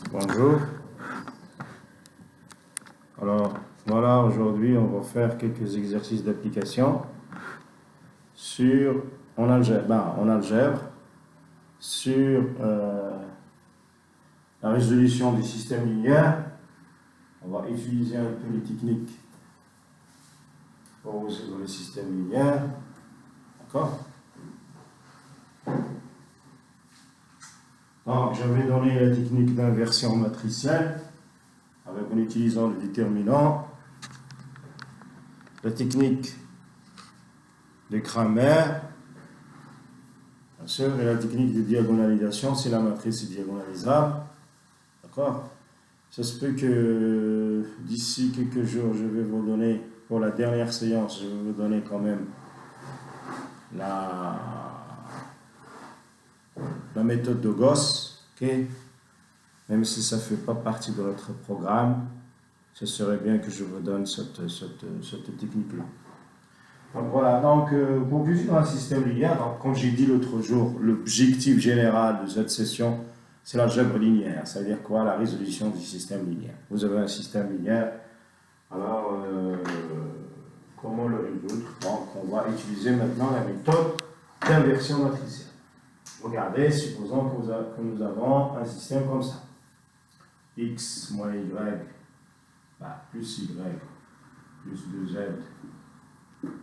Bonjour. Alors, voilà, aujourd'hui, on va faire quelques exercices d'application en algèbre, sur la résolution du système linéaire. On va utiliser un peu les techniques pour résoudre le système linéaire. D'accord? Donc, je vais donner la technique d'inversion matricielle en utilisant le déterminant, la technique de Cramer, bien sûr, et la technique de diagonalisation si la matrice est diagonalisable. D'accord? Ça se peut que d'ici quelques jours, je vais vous donner, pour la dernière séance, je vais vous donner quand même la méthode de Gauss, ok? Même si ça ne fait pas partie de notre programme, ce serait bien que je vous donne cette technique-là. Donc voilà, donc pour utiliser dans un système linéaire, donc, comme j'ai dit l'autre jour, l'objectif général de cette session, c'est l'algèbre linéaire. Ça veut dire quoi? La résolution du système linéaire. Vous avez un système linéaire, alors comment le résoudre? Donc on va utiliser maintenant la méthode d'inversion matricielle. Regardez, supposons que nous avons un système comme ça. X moins Y, plus Y, plus 2Z.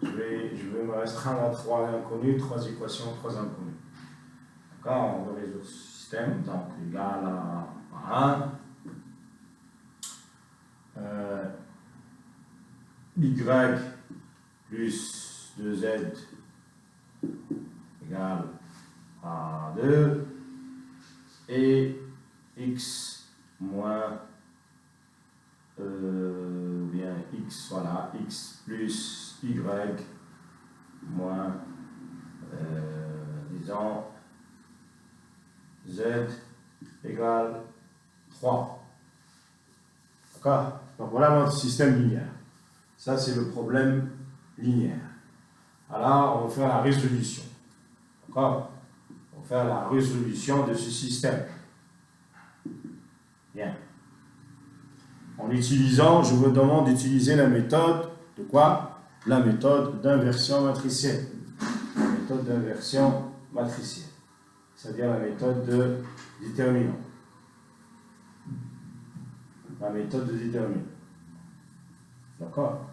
Je vais me restreindre à 3 inconnus, 3 équations, 3 inconnus. D'accord? On va résoudre ce système, donc égal à 1. Y plus 2Z égale à 2. Et X moins X, voilà, X plus Y moins, disons, Z égale 3. D'accord? Donc voilà notre système linéaire. Ça, c'est le problème linéaire. Alors, on va faire la résolution. D'accord? On va faire la résolution de ce système. Bien. En utilisant, je vous demande d'utiliser la méthode de quoi? La méthode d'inversion matricielle. La méthode d'inversion matricielle. C'est-à-dire la méthode de déterminant. La méthode de déterminant. D'accord?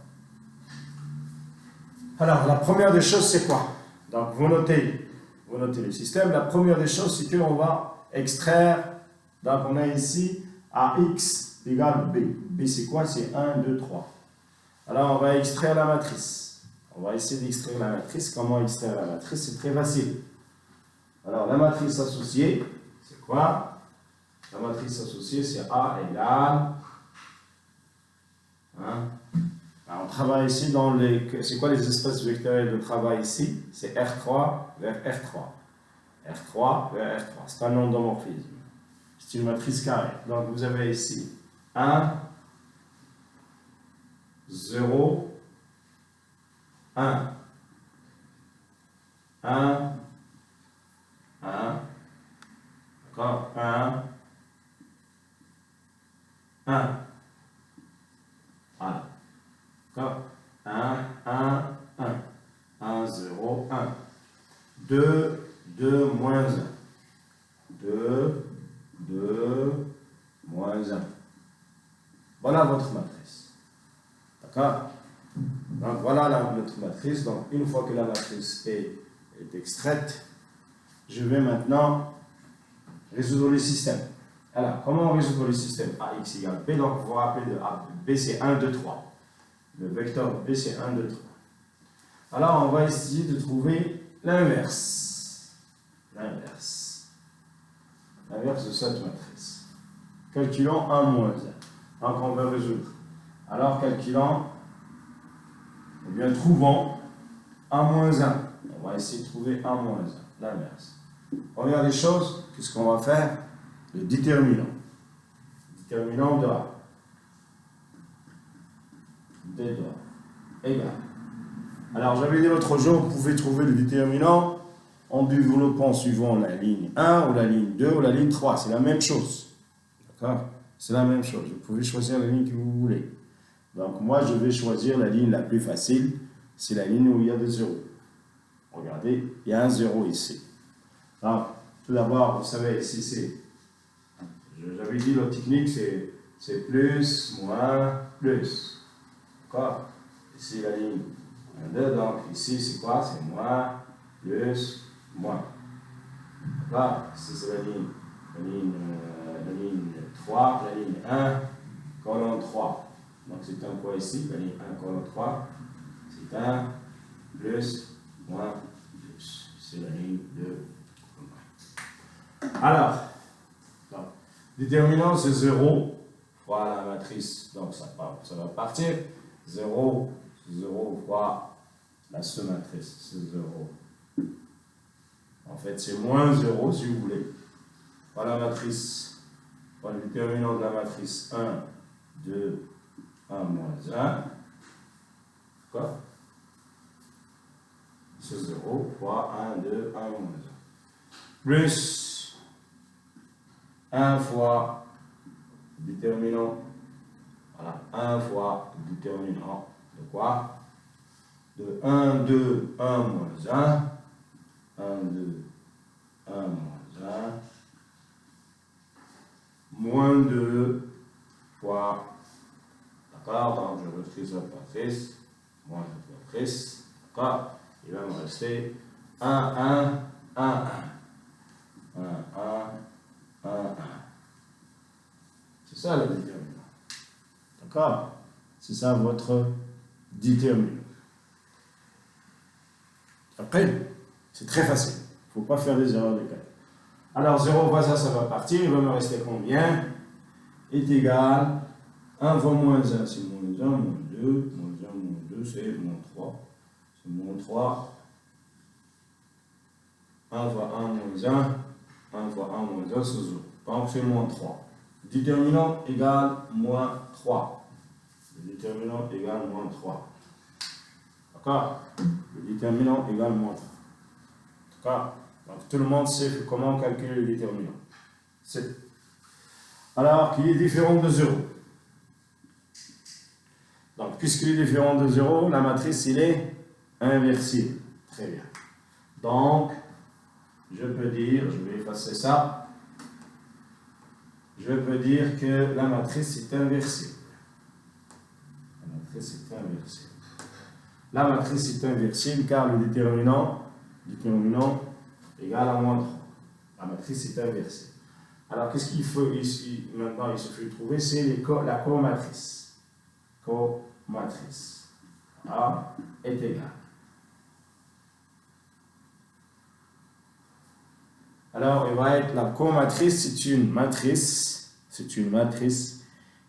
Alors, la première des choses, c'est quoi? Donc, vous notez le système. La première des choses, c'est qu'on va extraire. Donc, on a ici AX égale B. B, c'est quoi? C'est 1, 2, 3. Alors, on va extraire la matrice. On va essayer d'extraire la matrice. Comment extraire la matrice? C'est très facile. Alors, la matrice associée, c'est quoi? La matrice associée, c'est A égale... Alors, on travaille ici dans les... C'est quoi les espaces vectoriels de travail ici? C'est R3 vers R3. R3 vers R3. C'est un endomorphisme. C'est une matrice carrée. Donc, vous avez ici 1, 0, 1. 1, 1. D'accord? 1, 1. Voilà. D'accord? 1, 1, 1. 1, 0, 1. 2, 2, moins 1. 2, 2, moins 1. Voilà votre matrice. D'accord? Donc voilà notre matrice. Donc une fois que la matrice est extraite, je vais maintenant résoudre le système. Alors, comment on résout le système? AX égale B. Donc vous vous rappelez de A. B c'est 1, 2, 3. Le vecteur B c'est 1, 2, 3. Alors on va essayer de trouver l'inverse. L'inverse de cette matrice. Calculons 1 moins 1. Donc on va résoudre. Alors calculons, eh bien trouvons 1 moins 1. On va essayer de trouver 1 moins 1. L'inverse. Première des choses, qu'est-ce qu'on va faire? Le déterminant. Déterminant de A. D de A. Égal. Alors j'avais dit l'autre jour, vous pouvez trouver le déterminant en développant suivant la ligne 1 ou la ligne 2 ou la ligne 3. C'est la même chose. D'accord? C'est la même chose. Vous pouvez choisir la ligne que vous voulez. Donc, moi, je vais choisir la ligne la plus facile. C'est la ligne où il y a des zéros. Regardez, il y a un zéro ici. Donc, tout d'abord, vous savez, ici, c'est... J'avais dit, la technique, c'est plus, moins, plus. D'accord? Ici, la ligne 1, 2. Donc, ici, c'est quoi? C'est moins, plus, moins. D'accord? Ici, c'est la ligne 3, la ligne 1, colonne 3. Donc, c'est un quoi ici? La ligne 1, colonne 3. C'est 1, plus, moins, plus. C'est la ligne 2. Alors, déterminant, c'est 0 fois la matrice. Donc, ça va partir. 0 fois la sous-matrice. C'est 0. En fait, c'est moins 0 si vous voulez. Voilà la matrice. Voilà le déterminant de la matrice 1, 2, 1, moins 1. Quoi? C'est 0 fois 1, 2, 1, moins 1. Plus 1 fois déterminant. Voilà, 1 fois déterminant de quoi? De 1, 2, 1, moins 1. 1, 2, 1, moins 1. Moins 2 fois, d'accord, donc je retire cette matrice, moins cette matrice, d'accord, il va me rester 1, 1, 1, 1. 1, 1, 1, 1. C'est ça le déterminant. D'accord? C'est ça votre déterminant. Après, c'est très facile. Il ne faut pas faire des erreurs de calcul. Alors 0 fois ça va partir. Il va me rester combien? Est égal 1 fois moins 1, c'est moins 1, moins 2, moins 1, moins 2, c'est moins 3. C'est moins 3. 1 fois 1, moins 1. 1 fois 1 moins 1, c'est 0. Donc c'est moins 3. Déterminant égale moins 3. Le déterminant égale moins 3. D'accord? Le déterminant égale moins 3. D'accord? Donc tout le monde sait comment calculer le déterminant. Alors qu'il est différent de 0. Donc puisqu'il est différent de 0, la matrice il est inversible. Très bien. Donc, je peux dire, je vais effacer ça, je peux dire que la matrice est inversible. La matrice est inversible. La matrice est inversible car le déterminant égal à moins 3. La matrice est inversible. Alors, qu'est-ce qu'il faut ici? Maintenant, il suffit de trouver, c'est la comatrice. Comatrice. A est égal. Alors, il va être la comatrice, c'est une matrice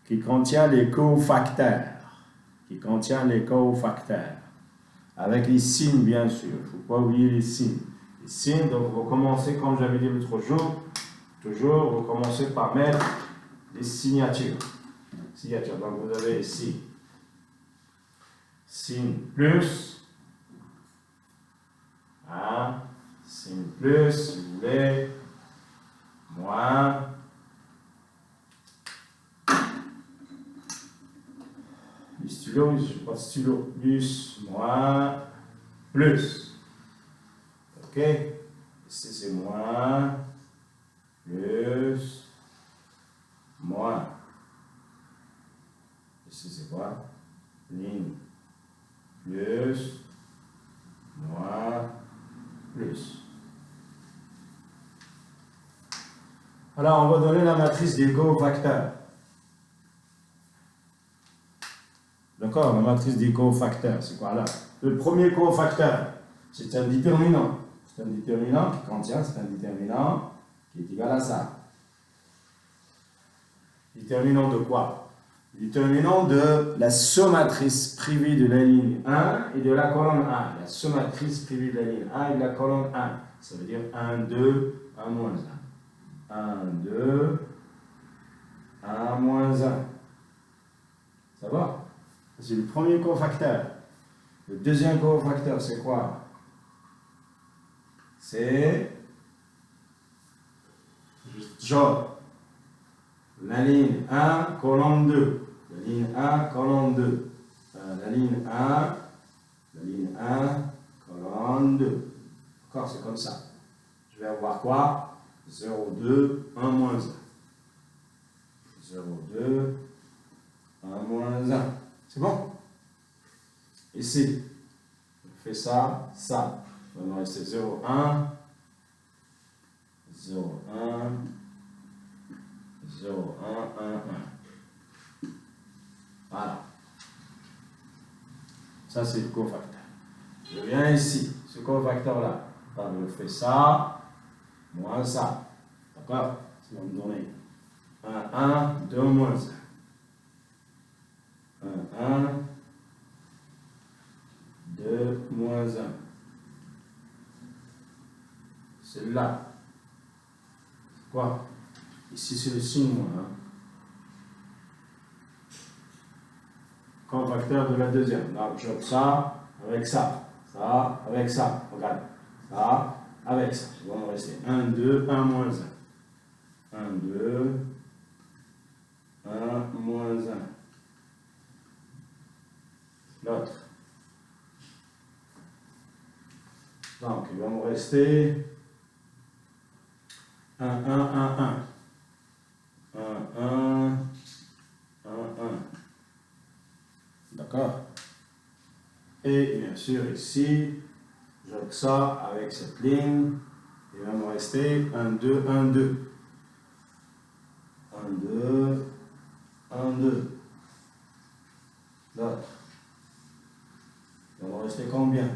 qui contient les cofacteurs. Avec les signes, bien sûr. Il ne faut pas oublier les signes. Les signes, donc, vous commencez, comme j'avais dit l'autre jour, toujours, vous commencez par mettre les signatures. Donc, vous avez ici signe plus, signe plus, si vous voulez, moins, les stylos, je n'ai pas de stylo, plus, moins, plus. Ok? Ici c'est moins, plus, moins. Ici c'est quoi? Ligne, plus, moins, plus. Alors, on va donner la matrice des cofacteurs. D'accord? La matrice des cofacteurs, c'est quoi là? Le premier cofacteur, c'est un déterminant. C'est un déterminant qui contient, c'est un déterminant qui est égal à ça. Déterminant de quoi? Déterminant de la sommatrice privée de la ligne 1 et de la colonne 1. La sommatrice privée de la ligne 1 et de la colonne 1. Ça veut dire 1, 2, 1, moins 1. 1, 2, 1, moins 1. Ça va? C'est le premier cofacteur. Le deuxième cofacteur, c'est quoi? C'est jaune. La ligne 1, colonne 2. La ligne 1, colonne 2. La ligne 1, colonne 2. D'accord, c'est comme ça. Je vais avoir quoi? 0, 2, 1, moins 1. 0, 2, 1, moins 1. C'est bon? Ici, je fais ça, ça. Il va me rester 0, 1, 0, 1, 0, 1, 1, 1. Voilà. Ça, c'est le cofacteur. Je viens ici, ce cofacteur-là. Je fais ça, moins ça. D'accord? Ça va me donner 1, 1, 2, moins 1. 1, 1, 2, moins 1. Celle-là. C'est quoi? Ici, c'est le signe moins. Cofacteur de la deuxième. Donc, je fais ça avec ça. Ça avec ça. Regarde. Ça avec ça. Il va me rester 1, 2, 1, moins 1. 1, 2, 1, moins 1. L'autre. Donc, il va me rester 1, 1, 1, 1. 1, 1, 1, 1. D'accord? Et bien sûr, ici, j'ouvre ça avec cette ligne. Il va me rester 1, 2, 1, 2. 1, 2, 1, 2. L'autre. Il va me rester combien?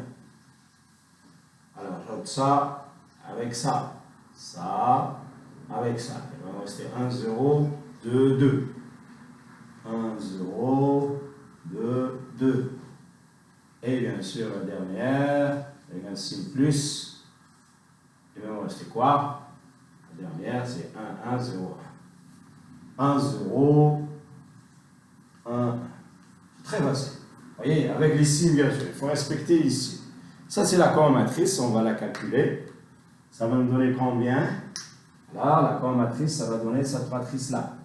Alors, j'ouvre ça avec ça. Ça avec ça. Il va me rester 1, 0, 2, 2. 1, 0, 2, 2. Et bien sûr, la dernière, avec un signe plus. Il va me rester quoi? La dernière, c'est 1, 1, 0, 1. 1, 0, 1. Très facile. Vous voyez, avec les signes, bien sûr, il faut respecter les signes. Ça, c'est la commande matrice, on va la calculer. Ça va nous donner combien? Là, la commande matrice, ça va donner cette matrice-là.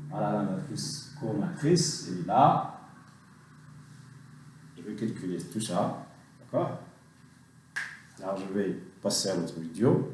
Voilà la matrice comatrice, et là, je vais calculer tout ça. D'accord? Alors, je vais passer à l'autre vidéo.